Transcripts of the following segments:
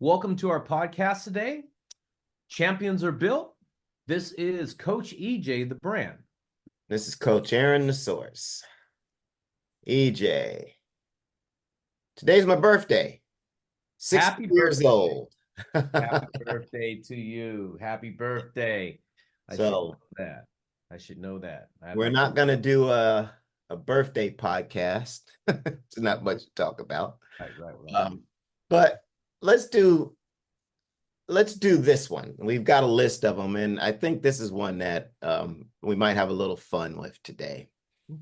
Welcome to our podcast today. Champions are built. This is Coach EJ, the brand. This is Coach Aaron, the source. EJ. Today's my birthday. 60 Happy years birthday. old. Happy birthday to you. Happy birthday. I should know that. I should know that. We're not going to do a birthday podcast. It's not much to talk about. Right. But let's do this one. We've got a list of them, and I think this is one that we might have a little fun with today.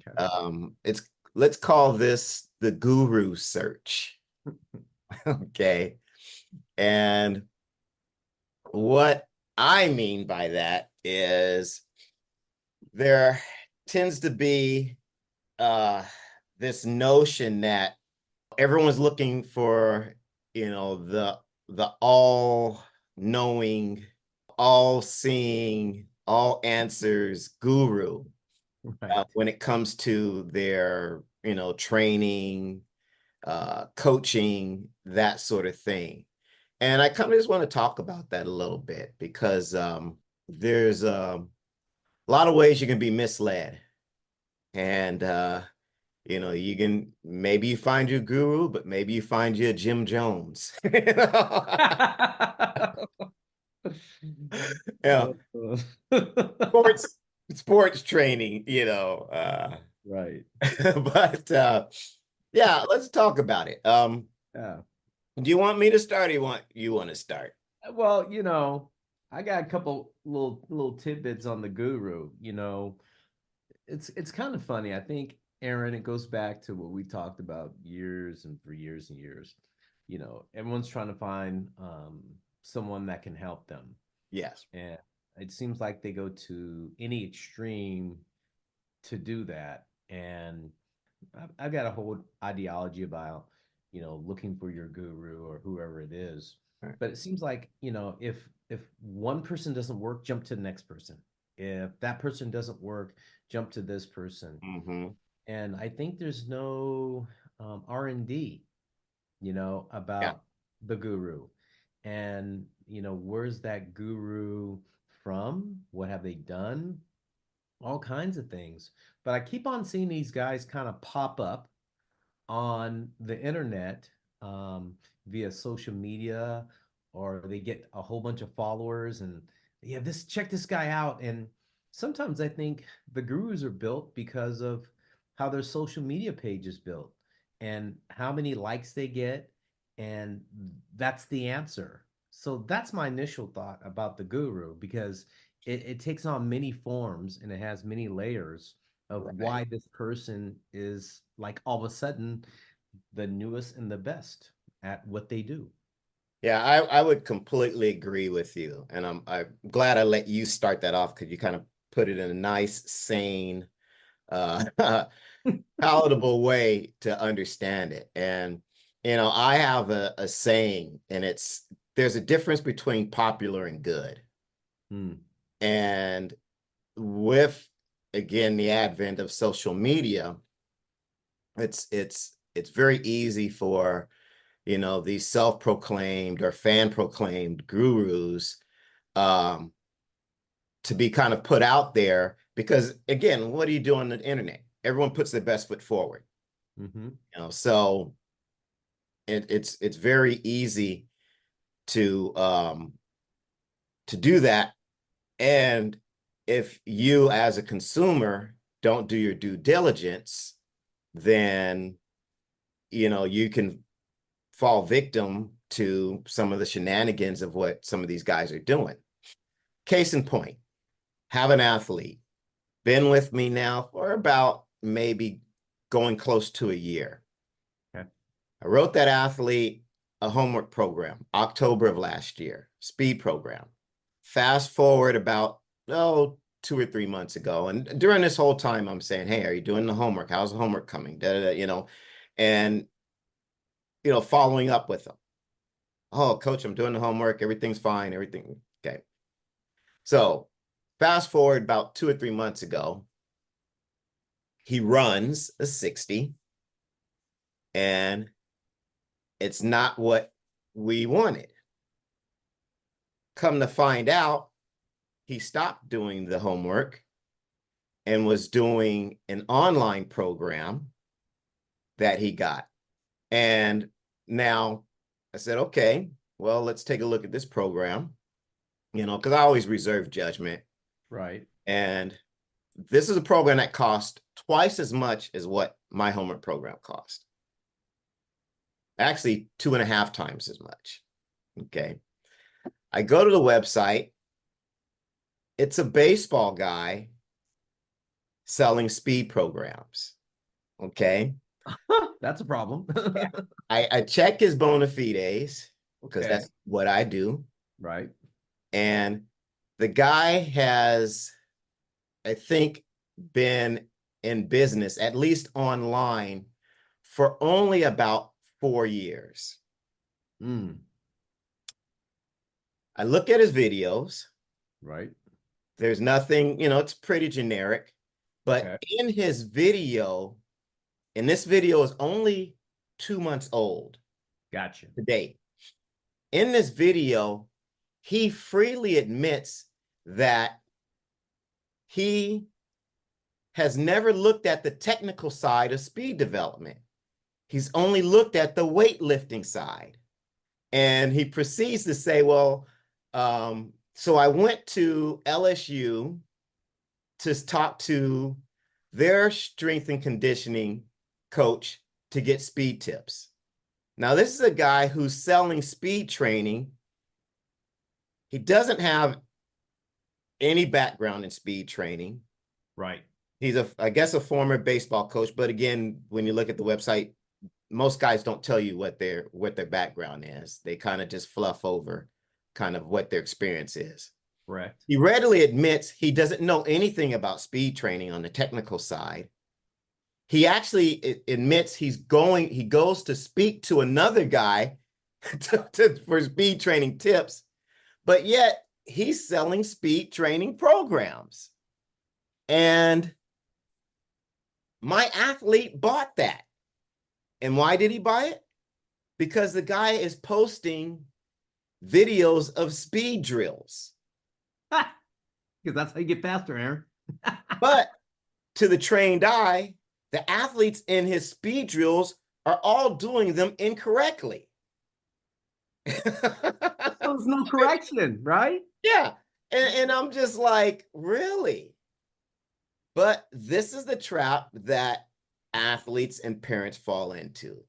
Okay. Let's call this the guru search. Okay. And what I mean by that is there tends to be this notion that everyone's looking for, the all-knowing, all-seeing, all answers guru when it comes to their, training, coaching, that sort of thing. And I kind of just want to talk about that a little bit because there's a lot of ways you can be misled. And, you can, maybe you find your guru, but maybe you find your Jim Jones. Yeah. Sports training, Right. But yeah, let's talk about it. Yeah. Do you want me to start or you want to start? Well, I got a couple little tidbits on the guru. It's kind of funny. I think, Aaron, it goes back to what we talked about years and for years and years. Everyone's trying to find someone that can help them. Yes. And it seems like they go to any extreme to do that. And I've got a whole ideology about, looking for your guru or whoever it is. Right. But it seems like, if one person doesn't work, jump to the next person. If that person doesn't work, jump to this person. Mm-hmm. And I think there's no R&D, about the guru. And, where's that guru from? What have they done? All kinds of things. But I keep on seeing these guys kind of pop up on the internet um, via social media, or they get a whole bunch of followers and yeah, check this guy out. And sometimes I think the gurus are built because of how their social media page is built and how many likes they get, and that's the answer. So that's my initial thought about the guru, because it takes on many forms and it has many layers of why this person is, like, all of a sudden the newest and the best at what they do. Yeah, I would completely agree with you. And I'm glad I let you start that off because you kind of put it in a nice, sane, palatable way to understand it. And, I have a saying, and there's a difference between popular and good. And with, again, the advent of social media, it's very easy for, these self-proclaimed or fan-proclaimed gurus to be kind of put out there because, again, what do you do on the internet? Everyone puts their best foot forward. So it's very easy to do that. And if you as a consumer don't do your due diligence, then you can fall victim to some of the shenanigans of what some of these guys are doing. Case in point, have an athlete been with me now for about maybe going close to a year. Okay. I wrote that athlete a homework program, October of last year, speed program. Fast forward about, 2 or 3 months ago. And during this whole time, I'm saying, hey, are you doing the homework? How's the homework coming? And, following up with them. Oh, coach, I'm doing the homework. Everything's fine. Everything. Okay. So fast forward about 2 or 3 months ago, he runs a 60 and it's not what we wanted. come to find out, he stopped doing the homework and was doing an online program that he got. And now I said, okay, well, let's take a look at this program, because I always reserve judgment. Right. And this is a program that cost twice as much as what my homework program cost. Actually, 2.5 times as much. Okay. I go to the website. It's a baseball guy selling speed programs. Okay. That's a problem. I check his bona fides because Okay. that's what I do. Right. And the guy has, I think, been in business, at least online, for only about 4 years. Mm. I look at his videos. Right. There's nothing, it's pretty generic. But Okay. in his video, and this video is only 2 months old Gotcha. today. In this video, he freely admits that he has never looked at the technical side of speed development. He's only looked at the weightlifting side. And he proceeds to say, well, so I went to LSU to talk to their strength and conditioning coach to get speed tips. Now, this is a guy who's selling speed training. He doesn't have any background in speed training. Right. He's I guess a former baseball coach, but again, when you look at the website, most guys don't tell you what their background is. They kind of just fluff over kind of what their experience is. Correct. He readily admits he doesn't know anything about speed training on the technical side. He actually admits he goes to speak to another guy for speed training tips, but yet he's selling speed training programs. And my athlete bought that. And why did he buy it? Because the guy is posting videos of speed drills. Because that's how you get faster, Aaron. But to the trained eye, the athletes in his speed drills are all doing them incorrectly. There's no correction, right? Yeah. And I'm just like, really? But this is the trap that athletes and parents fall into.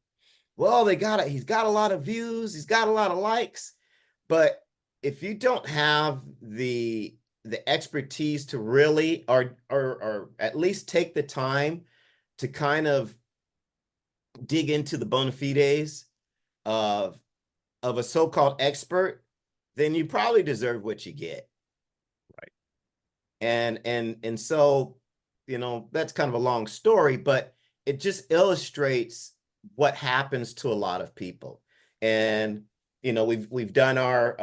Well, he's got a lot of views, he's got a lot of likes, but if you don't have the expertise to really or at least take the time to kind of dig into the bona fides of a so-called expert, then you probably deserve what you get. Right. And so, that's kind of a long story, but it just illustrates what happens to a lot of people. And we've done our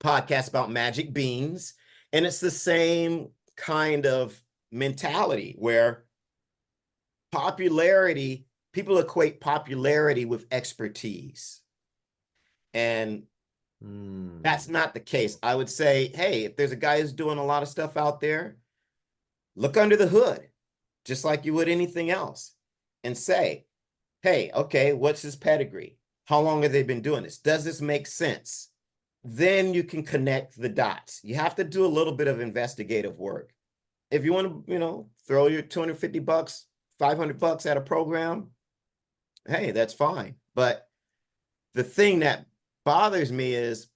podcast about magic beans, and it's the same kind of mentality where people equate popularity with expertise. And that's not the case. I would say, hey, if there's a guy who's doing a lot of stuff out there, look under the hood, just like you would anything else, and say, hey, okay, what's his pedigree? How long have they been doing this? Does this make sense? Then you can connect the dots. You have to do a little bit of investigative work. If you want to, throw your $250, $500 at a program, hey, that's fine. But the thing that bothers me is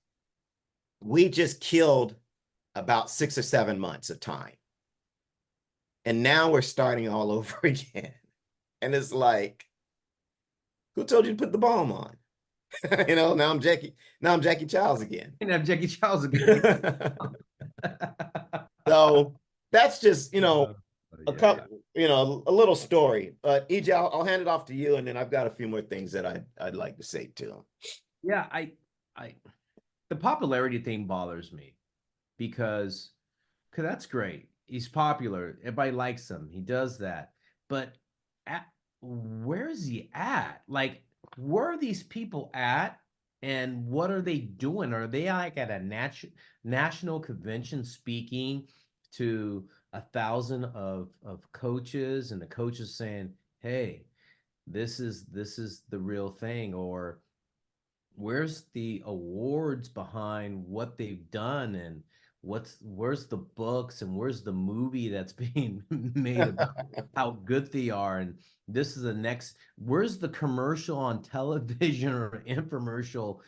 we just killed about 6 or 7 months of time. And now we're starting all over again. And it's like, who told you to put the bomb on? Now I'm Jackie Childs again. And have Jackie Childs again. So that's just, yeah. a couple, a little story. But EJ, I'll hand it off to you, and then I've got a few more things that I'd like to say too. Yeah, the popularity thing bothers me because that's great. He's popular. Everybody likes him. He does that. But where is he at? Like, where are these people at And what are they doing? Are they like at a national convention speaking to 1,000 of coaches, and the coaches saying, "Hey, this is the real thing," or where's the awards behind what they've done, and where's the books, and where's the movie that's being made about how good they are, and this is the next, where's the commercial on television or infomercial,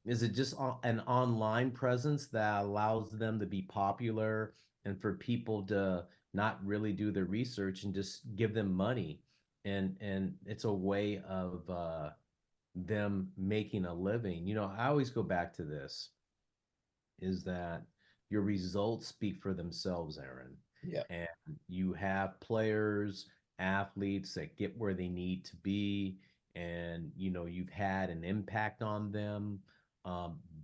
is it just an online presence that allows them to be popular and for people to not really do their research and just give them money, and it's a way of them making a living. I always go back to this, is that your results speak for themselves, Aaron. Yeah. And you have players, athletes that get where they need to be, and you've had an impact on them.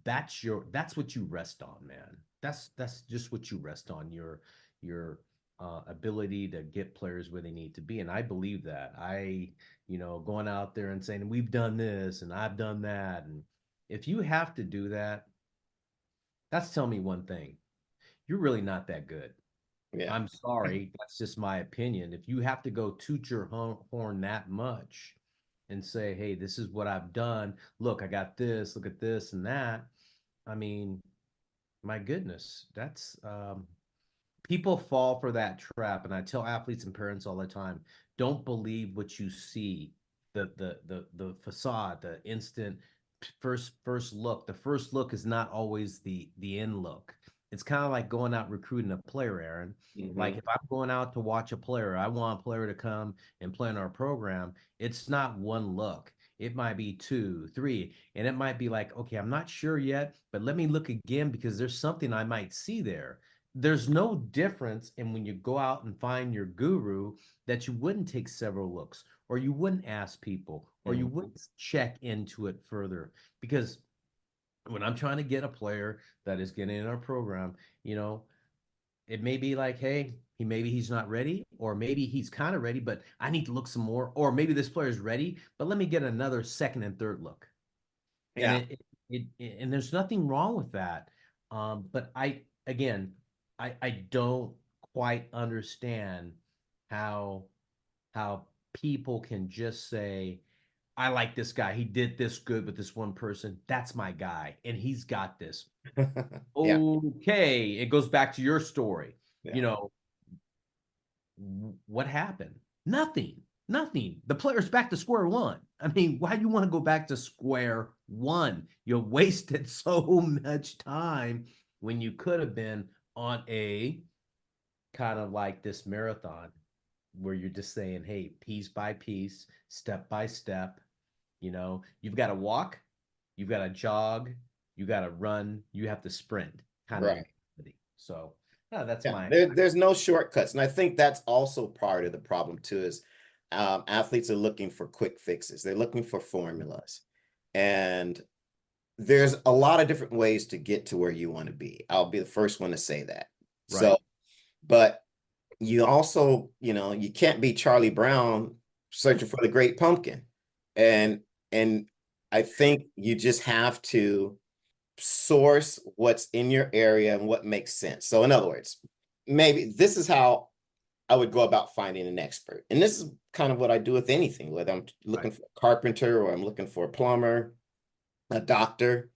That's what you rest on, man. That's just what you rest on, your ability to get players where they need to be. And I believe that. Going out there and saying, we've done this and I've done that. And if you have to do that, that's telling me one thing. You're really not that good. Yeah. I'm sorry. That's just my opinion. If you have to go toot your horn that much and say, hey, this is what I've done. Look, I got this. Look at this and that. I mean, my goodness, that's people fall for that trap. And I tell athletes and parents all the time, don't believe what you see, the facade, the instant first look. The first look is not always the end look. It's kind of like going out recruiting a player, Aaron. Like Hmm. if I'm going out to watch a player, I want a player to come and play in our program. It's not one look. It might be two, three, and it might be like, okay, I'm not sure yet, but let me look again because there's something I might see there. There's no difference in when you go out and find your guru that you wouldn't take several looks, or you wouldn't ask people, or you Hmm. wouldn't check into it further. Because when I'm trying to get a player that is getting in our program, you know, it may be like, hey, maybe he's not ready, or maybe he's kind of ready, but I need to look some more, or maybe this player is ready, but let me get another second and third look. And Yeah. and there's nothing wrong with that. But again, I don't quite understand how how people can just say, I like this guy. He did this good with this one person. That's my guy, and he's got this. Yeah. Okay, it goes back to your story. You Yeah. know, what happened? Nothing. Nothing. The player's back to square one. I mean, why do you want to go back to square one? You wasted so much time when you could have been on a kind of like this marathon where you're just saying, hey, piece by piece, step by step, you've got to walk, you've got to jog, you got to run, you have to sprint kind of Right. mentality. So, that's Yeah, my, there's no shortcuts. And I think that's also part of the problem too, is athletes are looking for quick fixes. They're looking for formulas. And there's a lot of different ways to get to where you want to be. I'll be the first one to say that. right. So, but you also, you can't be Charlie Brown searching for the great pumpkin. And and I think you just have to source what's in your area and what makes sense. So in other words, maybe this is how I would go about finding an expert. And this is kind of what I do with anything, whether I'm looking Right. for a carpenter or I'm looking for a plumber, a doctor.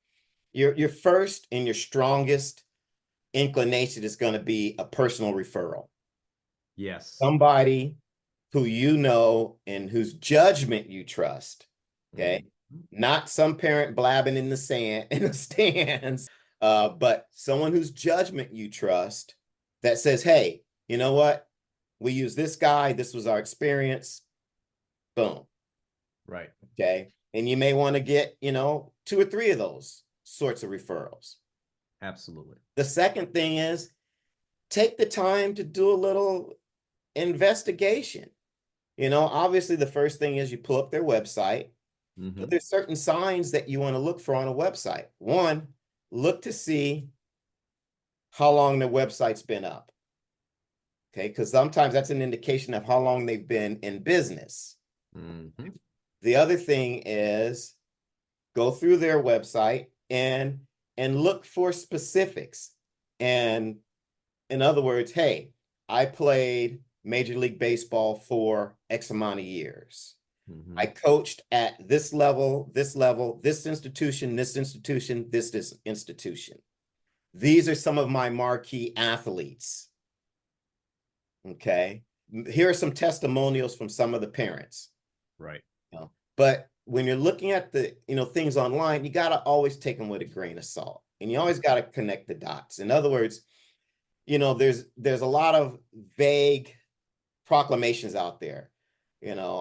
Your first and your strongest inclination is going to be a personal referral. Yes. Somebody who you know and whose judgment you trust. Okay. Mhm. Not some parent blabbing in the sand in the stands, but someone whose judgment you trust that says, hey, you know what? We use this guy. This was our experience. Boom. Right. Okay. And you may want to get, two or three of those sorts of referrals. Absolutely. The second thing is take the time to do a little investigation. Obviously the first thing is you pull up their website, but Hmm. there's certain signs that you want to look for on a website. One, look to see how long the website's been up. Okay, because sometimes that's an indication of how long they've been in business. Hmm. The other thing is go through their website and look for specifics. And in other words, hey, I played Major League Baseball for X amount of years. Mhm. I coached at this level, this institution, this institution, this institution. These are some of my marquee athletes. Okay. Here are some testimonials from some of the parents. Right. You know? But when you're looking at the, things online, you got to always take them with a grain of salt, and you always got to connect the dots. In other words, there's a lot of vague proclamations out there.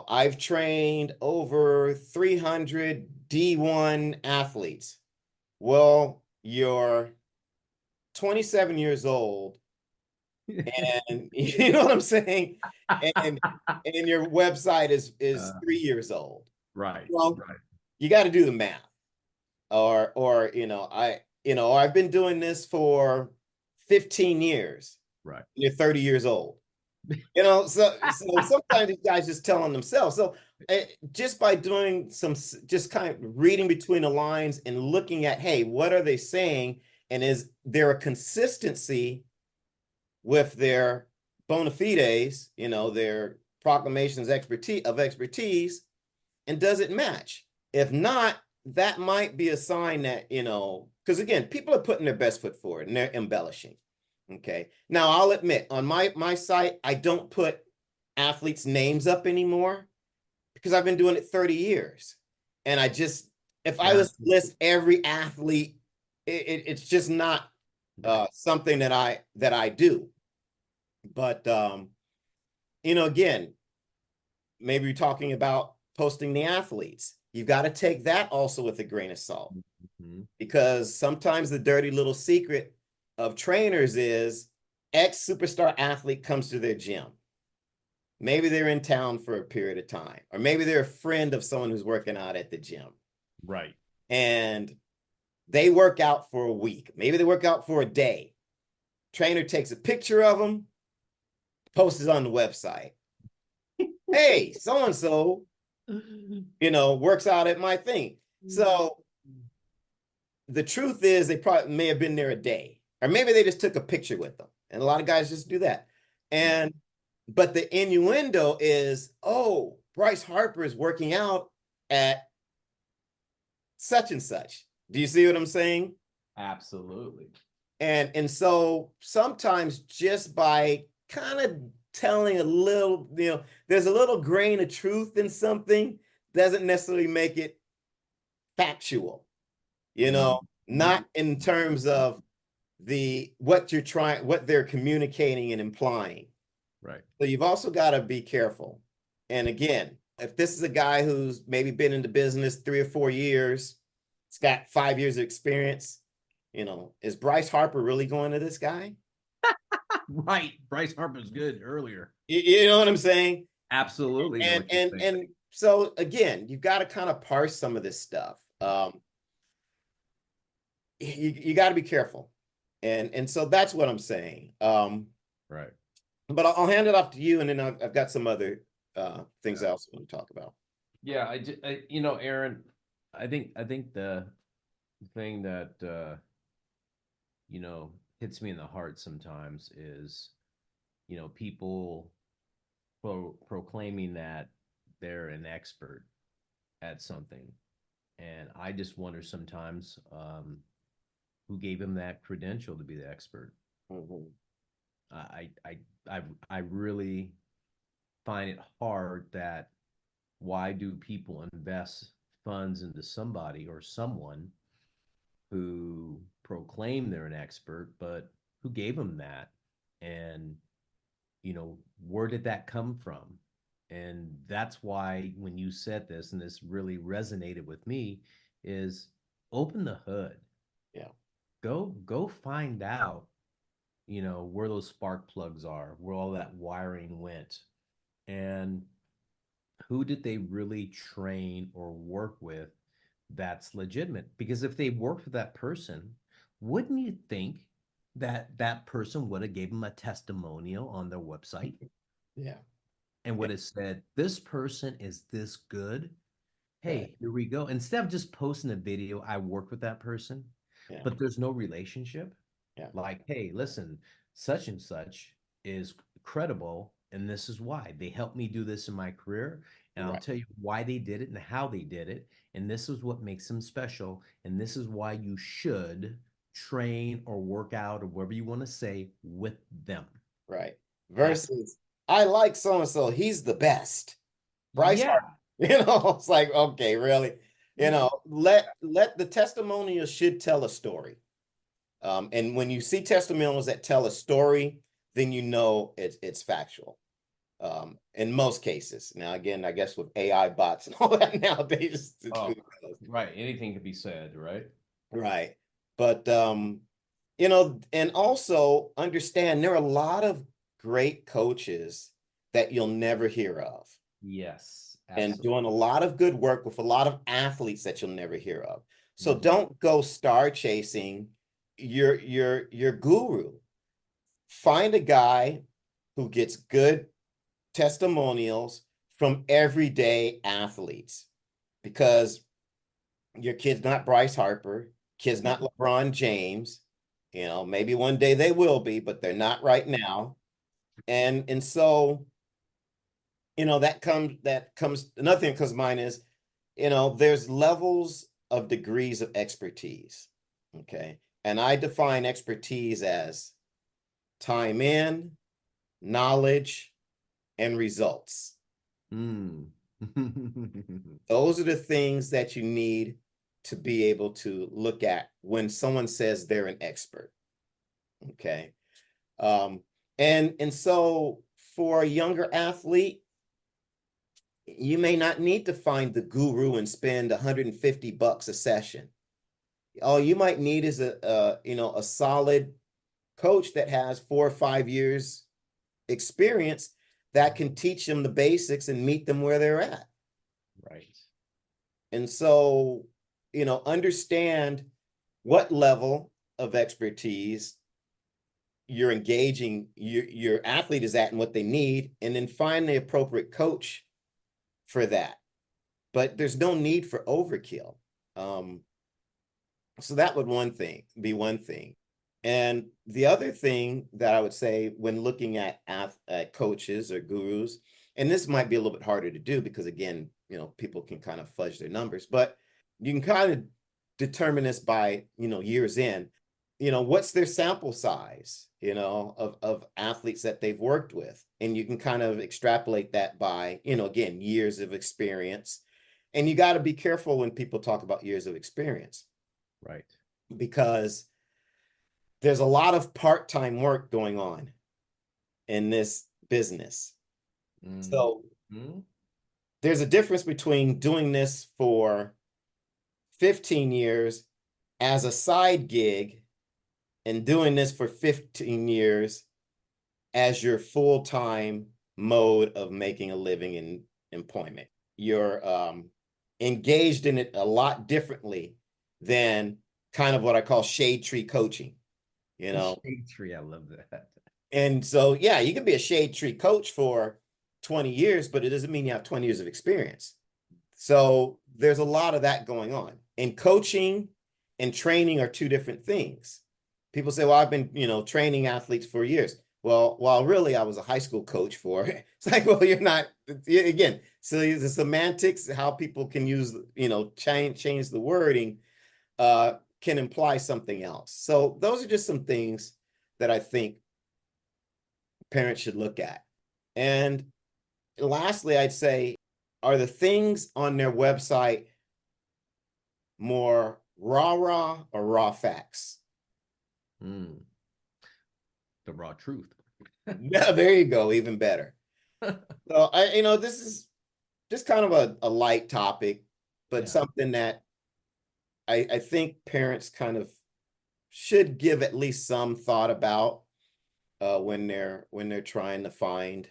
I've trained over 300 D1 athletes. Well, you're 27 years old, and you know what I'm saying? And your website is 3 years old. Right. Well, Right. you got to do the math. Or I've been doing this for 15 years. Right. You're 30 years old. So sometimes these guys just telling themselves. So just by doing just kind of reading between the lines and looking at, hey, what are they saying? And is there a consistency with their bona fides, their proclamations of expertise, and does it match? If not, that might be a sign that, because again, people are putting their best foot forward and they're embellishing. Okay. Now I'll admit on my site, I don't put athletes' names up anymore because I've been doing it 30 years. And if I was to list every athlete, it's just not something that I do. But again, maybe you're talking about posting the athletes. You've got to take that also with a grain of salt, because sometimes the dirty little secret of trainers is X superstar athlete comes to their gym. Maybe they're in town for a period of time, or maybe they're a friend of someone who's working out at the gym. Right. And they work out for a week. Maybe they work out for a day. Trainer takes a picture of them, posts it on the website. Hey, so-and-so, works out at my thing. So the truth is they probably may have been there a day, or maybe they just took a picture with them. And a lot of guys just do that. But the innuendo is, oh, Bryce Harper is working out at such and such. Do you see what I'm saying? Absolutely. And so sometimes just by kind of telling a little, there's a little grain of truth in something, doesn't necessarily make it factual, not in terms of what they're communicating and implying. Right. So you've also got to be careful. And again, if this is a guy who's maybe been in the business 3 or 4 years, it's got 5 years of experience, is Bryce Harper really going to this guy? Right. Bryce Harper's good earlier. You know what I'm saying? Absolutely. And so again, you've got to kind of parse some of this stuff. You got to be careful. And so that's what I'm saying. Right. But I'll hand it off to you, and then I've got some other things I also want to talk about. Yeah, Aaron, I think the thing that hits me in the heart sometimes is, people proclaiming that they're an expert at something, and I just wonder sometimes who gave him that credential to be the expert. Mm-hmm. I really find it hard that why do people invest funds into somebody or someone who proclaim they're an expert, but who gave them that? And, where did that come from? And that's why when you said this, and this really resonated with me, is open the hood. Yeah. Go find out, where those spark plugs are, where all that wiring went, and who did they really train or work with that's legitimate? Because if they worked with that person, wouldn't you think that that person would have gave them a testimonial on their website Yeah. and would have said, this person is this good? Right. hey, here we go. Instead of just posting a video, I worked with that person, Yeah. but there's no relationship. Yeah. Like, hey, listen, such and such is credible, and this is why. They helped me do this in my career, and I'll Right. tell you why they did it and how they did it. And this is what makes them special. And this is why you should train or work out or whatever you want to say with them. Right. That, Versus, I like so and so. He's the best. Bryce Hart. yeah. It's like, okay, really? Let the testimonial should tell a story. And when you see testimonials that tell a story, then you know it's factual. In most cases. Now, again, I guess with AI bots and all that nowadays, Oh, right. Anything could be said, right? right. But and also understand there are a lot of great coaches that you'll never hear of, Yes, and absolutely. doing a lot of good work with a lot of athletes that you'll never hear of. So Mhm. don't go star chasing your guru. Find a guy who gets good testimonials from everyday athletes, because your kid's not Bryce Harper, kid's not LeBron James. Maybe one day they will be, but they're not right now. And so, that comes another thing that comes to mind is, there's levels of degrees of expertise. Okay. And I define expertise as time in, knowledge, and results. Mm. Those are the things that you need to be able to look at when someone says they're an expert. Okay. Um, and so for a younger athlete, you may not need to find the guru and spend $150 a session. All you might need is a solid coach that has 4 or 5 years experience that can teach them the basics and meet them where they're at. Right. And so, understand what level of expertise you're engaging your athlete is at and what they need, and then find the appropriate coach for that. But there's no need for overkill. Um, so that would be one thing. And the other thing that I would say when looking at coaches or gurus, and this might be a little bit harder to do because again, people can kind of fudge their numbers, but you can kind of determine this by, years in, what's their sample size, of athletes that they've worked with. And you can kind of extrapolate that by, again, years of experience. And you got to be careful when people talk about years of experience, Right. because there's a lot of part-time work going on in this business. Mm. So Mm. there's a difference between doing this for 15 years as a side gig and doing this for 15 years as your full-time mode of making a living in employment. You're engaged in it a lot differently than kind of what I call shade tree coaching, you know. Shade tree. I love that. And so, yeah, you can be a shade tree coach for 20 years, but it doesn't mean you have 20 years of experience. So there's a lot of that going on. And coaching and training are two different things. People say, well, I've been, training athletes for years. Well, while really I was a high school coach for, it's like, well, you're not, again, so the semantics, how people can use, change the wording, can imply something else. So those are just some things that I think parents should look at. And lastly, I'd say, are the things on their website more rah or raw facts? Mm. The raw truth. Yeah, there you go, even better. So this is just kind of a light topic, but Yeah. something that I think parents kind of should give at least some thought about, when they're trying to find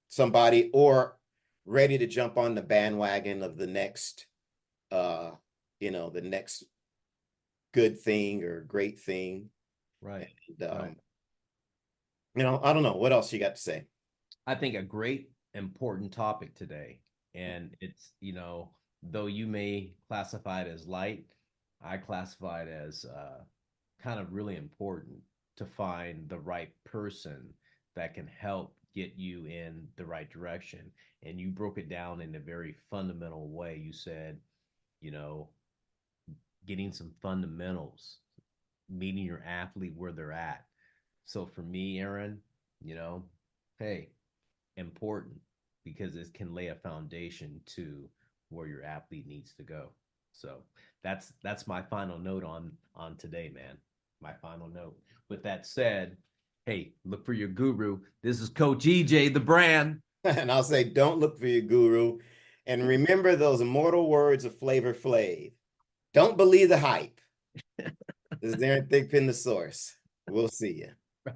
somebody, or ready to jump on the bandwagon of the next uh the next good thing or great thing. Right. And Right. I don't know what else you got to say. I think a great important topic today. And it's, though you may classify it as light, I classify it as kind of really important to find the right person that can help get you in the right direction. And you broke it down in a very fundamental way. You said, you know, getting some fundamentals, meeting your athlete where they're at. So for me, Aaron, you know, hey, important because it can lay a foundation to where your athlete needs to go. So that's my final note on today, man. My final note. With that said, hey, look for your guru. This is Coach EJ, the brand. And I'll say, don't look for your guru. And remember those immortal words of Flavor Flav. Don't believe the hype. This is Aaron Thigpen, the source. We'll see you.